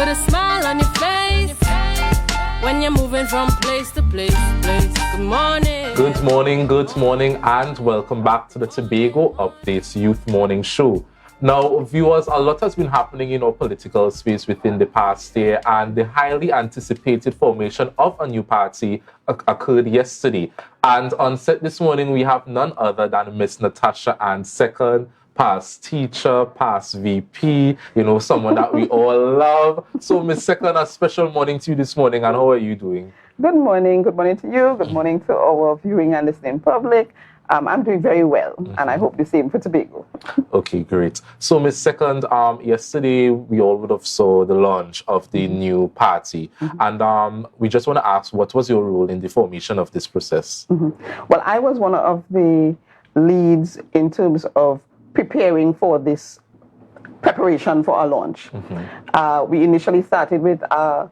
with a smile on your face when you're moving from place to place. Good morning. Good morning, and welcome back to the Tobago Updates Youth Morning Show. Now, viewers, a lot has been happening in our political space within the past year, and the highly anticipated formation of a new party occurred yesterday. And on set this morning, we have none other than Miss Natasha, and second, past teacher, past VP, someone that we all love. So, Miss Second, a special morning to you this morning, and how are you doing? Good morning to you, good morning to our viewing and listening public. I'm doing very well, and I hope the same for Tobago. Okay, great. So, Miss Second, yesterday we all would have saw the launch of the new party, and we just want to ask, what was your role in the formation of this process? Well, I was one of the leads in terms of preparing for this preparation for our launch. We initially started with a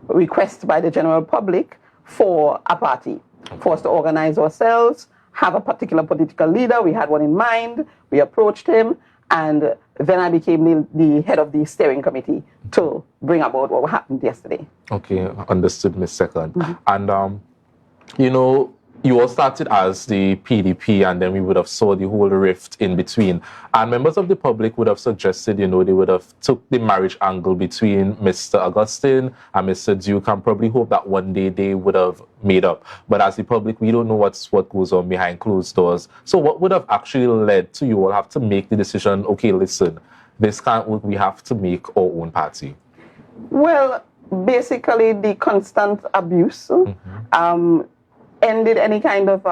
request by the general public for a party, for us to organize ourselves, have a particular political leader. We had one in mind. We approached him, and then I became the head of the steering committee to bring about what happened yesterday. Okay, understood, Miss Second. And, you all started as the PDP, and then we would have saw the whole rift in between. And members of the public would have suggested, they would have took the marriage angle between Mr. Augustine and Mr. Duke, and probably hope that one day they would have made up. But as the public, we don't know what goes on behind closed doors. So what would have actually led to you all have to make the decision, okay, listen, this can't work, we have to make our own party? Well, basically the constant abuse, ended any kind of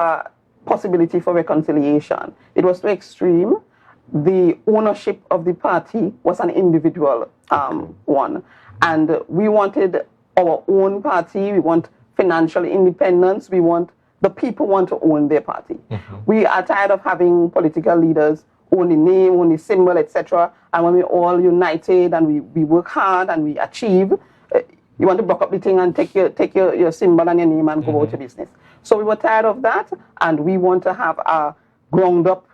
possibility for reconciliation. It was too extreme. The ownership of the party was an individual one. And we wanted our own party. We want financial independence. The people want to own their party. We are tired of having political leaders own the name, own the symbol, etc. And when we're all united and we work hard and we achieve, you want to block up the thing and take your symbol and your name and go out your business. So we were tired of that, and we want to have a ground-up,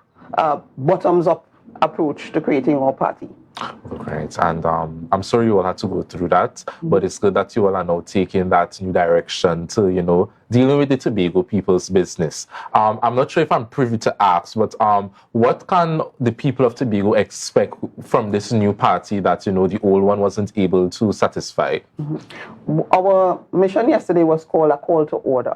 bottoms-up approach to creating our party. Right, and I'm sorry you all had to go through that, but it's good that you all are now taking that new direction to, dealing with the Tobago people's business. I'm not sure if I'm privy to ask, but what can the people of Tobago expect from this new party that, the old one wasn't able to satisfy? Our mission yesterday was called a call to order.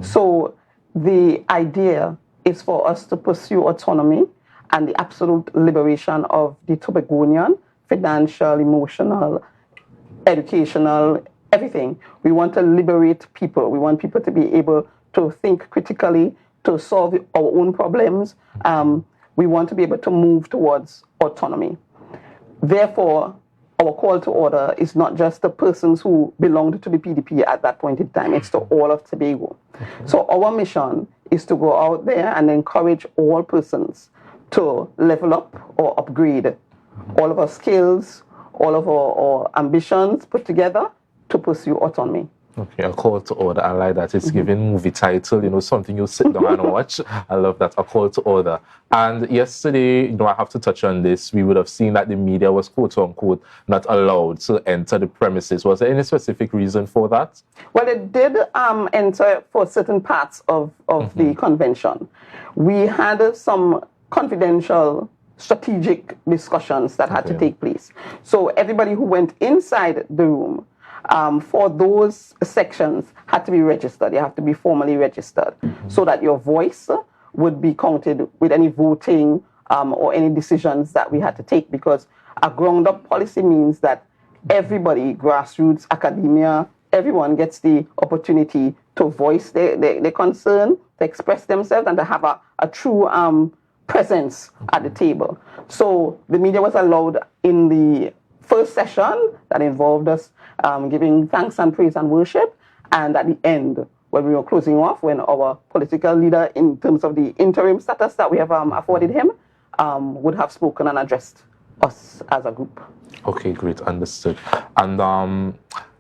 So the idea is for us to pursue autonomy and the absolute liberation of the Tobagonian, financial, emotional, educational, everything. We want to liberate people. We want people to be able to think critically, to solve our own problems. We want to be able to move towards autonomy. Therefore, our call to order is not just the persons who belonged to the PDP at that point in time, it's to all of Tobago. So our mission is to go out there and encourage all persons to level up or upgrade all of our skills, all of our ambitions put together to pursue autonomy. Okay, a call to order. I like that. It's giving movie title, something you sit down and watch. I love that, a call to order. And yesterday, I have to touch on this. We would have seen that the media was, quote unquote, not allowed to enter the premises. Was there any specific reason for that? Well, it did enter for certain parts of the convention. We had some confidential, strategic discussions that had to take place. So everybody who went inside the room for those sections had to be registered. You have to be formally registered so that your voice would be counted with any voting or any decisions that we had to take, because a ground-up policy means that everybody, grassroots, academia, everyone gets the opportunity to voice their concern, to express themselves, and to have a true presence at the table. So the media was allowed in the first session that involved us giving thanks and praise and worship, and at the end, when we were closing off, when our political leader, in terms of the interim status that we have afforded him, would have spoken and addressed us as a group. Okay, great, understood. And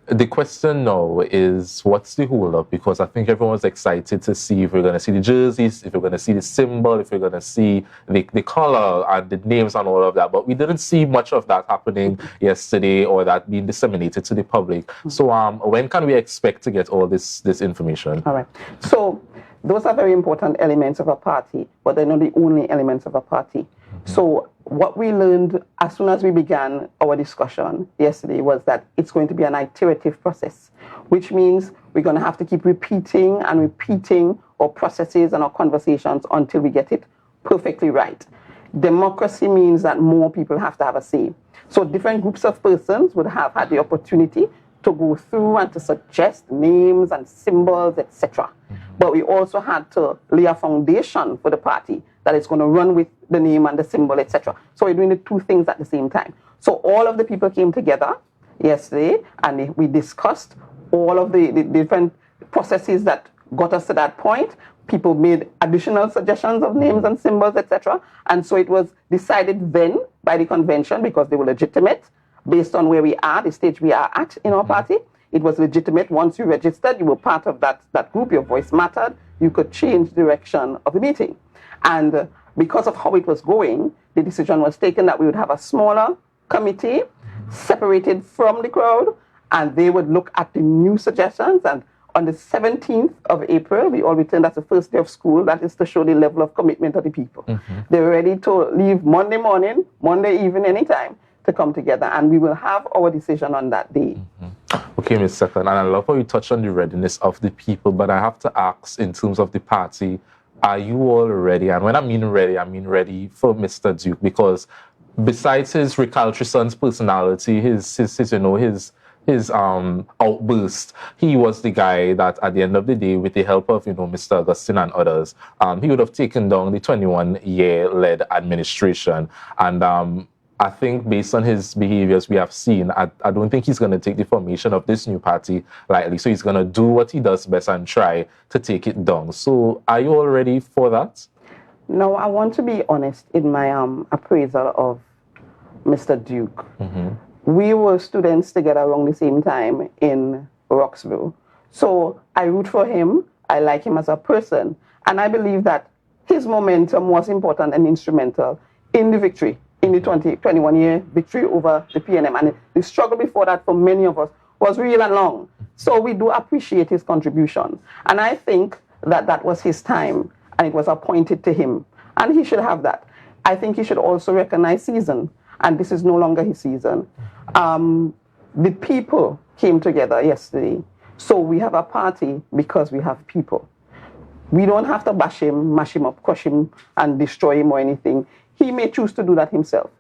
the question now is, what's the hold up? Because I think everyone was excited to see if we're going to see the jerseys, if we're going to see the symbol, if we're going to see the color and the names and all of that. But we didn't see much of that happening yesterday or that being disseminated to the public. So when can we expect to get all this information? All right. So those are very important elements of a party, but they're not the only elements of a party. So what we learned as soon as we began our discussion yesterday was that it's going to be an iterative process, which means we're going to have to keep repeating and repeating our processes and our conversations until we get it perfectly right. Democracy means that more people have to have a say. So different groups of persons would have had the opportunity to go through and to suggest names and symbols, etc. But we also had to lay a foundation for the party that is going to run with the name and the symbol, etc. So we're doing the two things at the same time. So all of the people came together yesterday and we discussed all of the different processes that got us to that point. People made additional suggestions of names and symbols, etc. And so it was decided then by the convention, because they were legitimate, based on where we are, the stage we are at in our party. It was legitimate. Once you registered, you were part of that group, your voice mattered, you could change direction of the meeting. And because of how it was going, the decision was taken that we would have a smaller committee separated from the crowd, and they would look at the new suggestions. And on the 17th of April, we all returned. That's the first day of school. That is to show the level of commitment of the people. They're ready to leave Monday morning, Monday evening, anytime, to come together, and we will have our decision on that day. Okay, Ms. Second, and I love how you touched on the readiness of the people, but I have to ask, in terms of the party, are you all ready? And when I mean ready for Mr. Duke, because besides his recalcitrant personality, his outburst, he was the guy that at the end of the day, with the help of Mr. Augustine and others, he would have taken down the 21-year-led administration. And I think based on his behaviors we have seen, I don't think he's going to take the formation of this new party lightly. So he's going to do what he does best and try to take it down. So are you all ready for that? No, I want to be honest in my appraisal of Mr. Duke. We were students together around the same time in Roxville. So I root for him. I like him as a person. And I believe that his momentum was important and instrumental in the victory, in the 21-year victory over the PNM. And the struggle before that for many of us was real and long. So we do appreciate his contribution. And I think that that was his time and it was appointed to him. And he should have that. I think he should also recognize season. And this is no longer his season. The people came together yesterday. So we have a party because we have people. We don't have to bash him, mash him up, crush him, and destroy him or anything. He may choose to do that himself.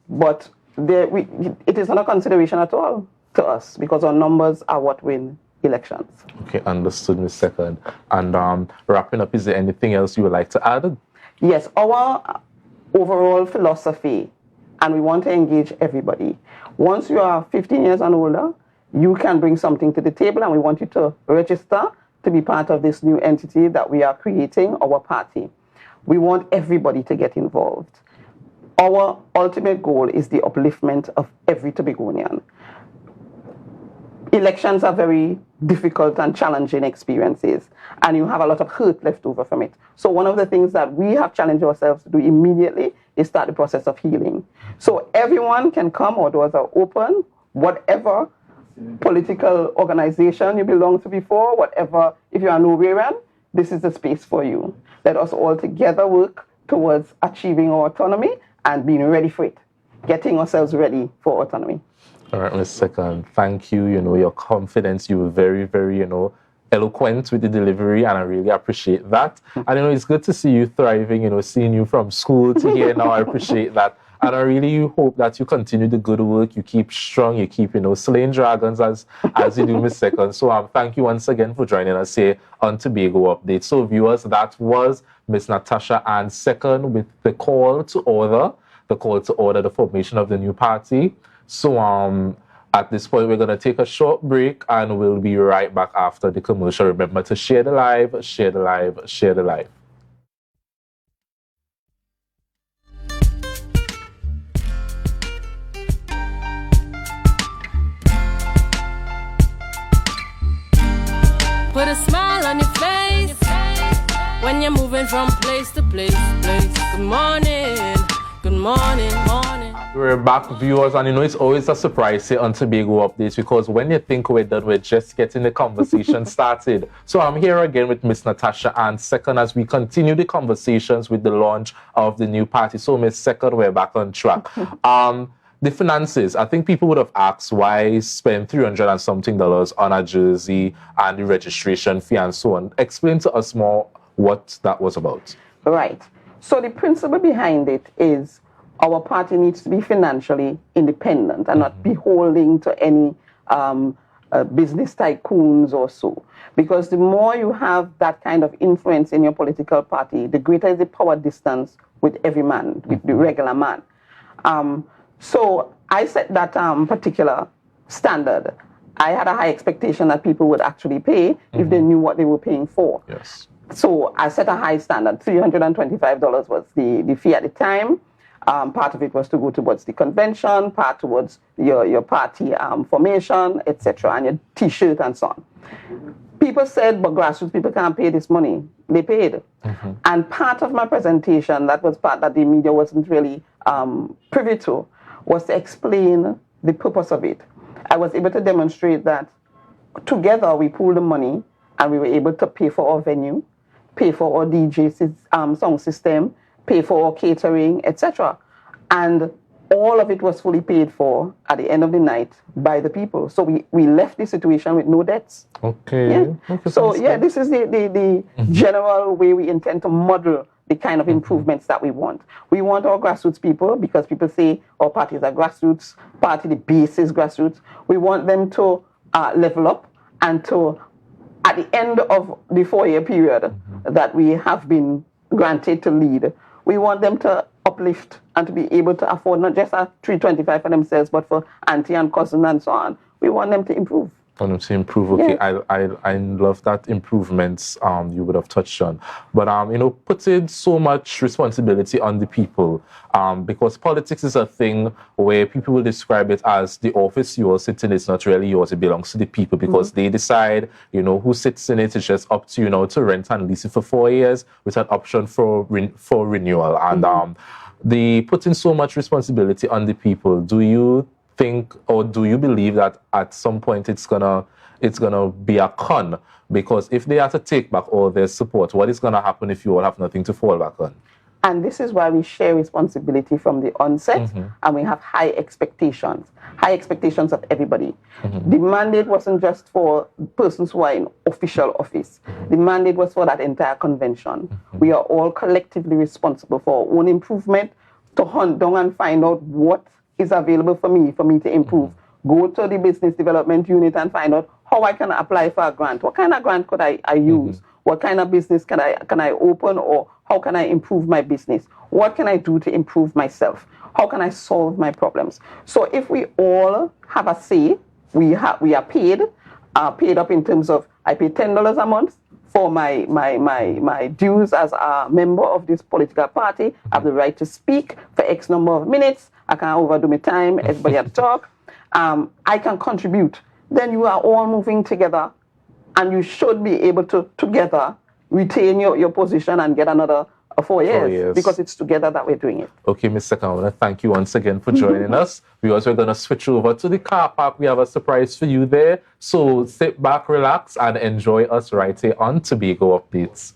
But it is not a consideration at all to us because our numbers are what win elections. Okay, understood, Ms. Second. And wrapping up, is there anything else you would like to add? Yes, our overall philosophy, and we want to engage everybody. Once you are 15 years and older, you can bring something to the table, and we want you to register to be part of this new entity that we are creating, our party. We want everybody to get involved. Our ultimate goal is the upliftment of every Tobagonian. Elections are very difficult and challenging experiences, and you have a lot of hurt left over from it. So one of the things that we have challenged ourselves to do immediately is start the process of healing. So everyone can come, our doors are open, whatever political organization you belong to before, whatever, if you are Nowherean, this is the space for you. Let us all together work towards achieving our autonomy and being ready for it, getting ourselves ready for autonomy. All right, Ms. Second, thank you. Your confidence, you were very, very, eloquent with the delivery, and I really appreciate that. And, it's good to see you thriving, seeing you from school to here now. I appreciate that. And I really hope that you continue the good work. You keep strong. You keep, slaying dragons as you do, Ms. Second. So thank you once again for joining us here on Tobago Update. So viewers, that was Ms. Natasha Ann Second with the call to order the formation of the new party. So at this point, we're going to take a short break and we'll be right back after the commercial. Remember to share the live, share the live, share the live. moving from place to place. Good morning, good morning, morning. We're back, viewers, and it's always a surprise here on Tobago Updates, because when you think we're done, we're just getting the conversation started. So I'm here again with Miss Natasha and Second as we continue the conversations with the launch of the new party. So Miss Second, we're back on track. The finances, I think people would have asked why spend $300 and something on a jersey and the registration fee and so on. Explain to us more what that was about. Right. So the principle behind it is our party needs to be financially independent and not beholden to any business tycoons or so. Because the more you have that kind of influence in your political party, the greater is the power distance with every man, with the regular man. So I set that particular standard. I had a high expectation that people would actually pay if they knew what they were paying for. Yes. So I set a high standard. $325 was the fee at the time. Part of it was to go towards the convention, part towards your party formation, etc., and your T-shirt and so on. People said, but grassroots people can't pay this money. They paid. And part of my presentation, that was part that the media wasn't really privy to, was to explain the purpose of it. I was able to demonstrate that together we pooled the money and we were able to pay for our venue, pay for our DJ sound system, pay for our catering, etc. And all of it was fully paid for at the end of the night by the people. So we left the situation with no debts. Okay. Yeah. Okay, so yeah, this is the general way we intend to model the kind of improvements that we want. We want our grassroots people, because people say our party is a grassroots party, the base is grassroots. We want them to level up and to, at the end of the 4-year period that we have been granted to lead, we want them to uplift and to be able to afford not just a $325 for themselves, but for auntie and cousin and so on. We want them to improve. Okay, yeah. I love that improvements you would have touched on, but putting so much responsibility on the people, because politics is a thing where people will describe it as the office you are sitting is not really yours, it belongs to the people, because they decide who sits in it. Is just up to to rent and lease it for 4 years with an option for renewal, and the putting so much responsibility on the people. Do you think, or do you believe that at some point it's gonna be a con? Because if they have to take back all their support, what is gonna happen if you all have nothing to fall back on? And this is why we share responsibility from the onset, and we have high expectations of everybody. The mandate wasn't just for persons who are in official office. The mandate was for that entire convention. We are all collectively responsible for our own improvement, to hunt down and find out what is available for me to improve. Go to the business development unit and find out how I can apply for a grant. What kind of grant could I use? What kind of business can I open, or how can I improve my business? What can I do to improve myself? How can I solve my problems? So if we all have a say, we are paid up in terms of, I pay $10 a month for my dues as a member of this political party. I have the right to speak for X number of minutes. I can't overdo my time. Everybody has to talk. I can contribute. Then you are all moving together, and you should be able to together retain your position and get another 4 years, because it's together that we're doing it. Okay, Ms. Second, I want to thank you once again for joining us. We also going to switch over to the car park. We have a surprise for you there. So sit back, relax, and enjoy us right here on Tobago Updates.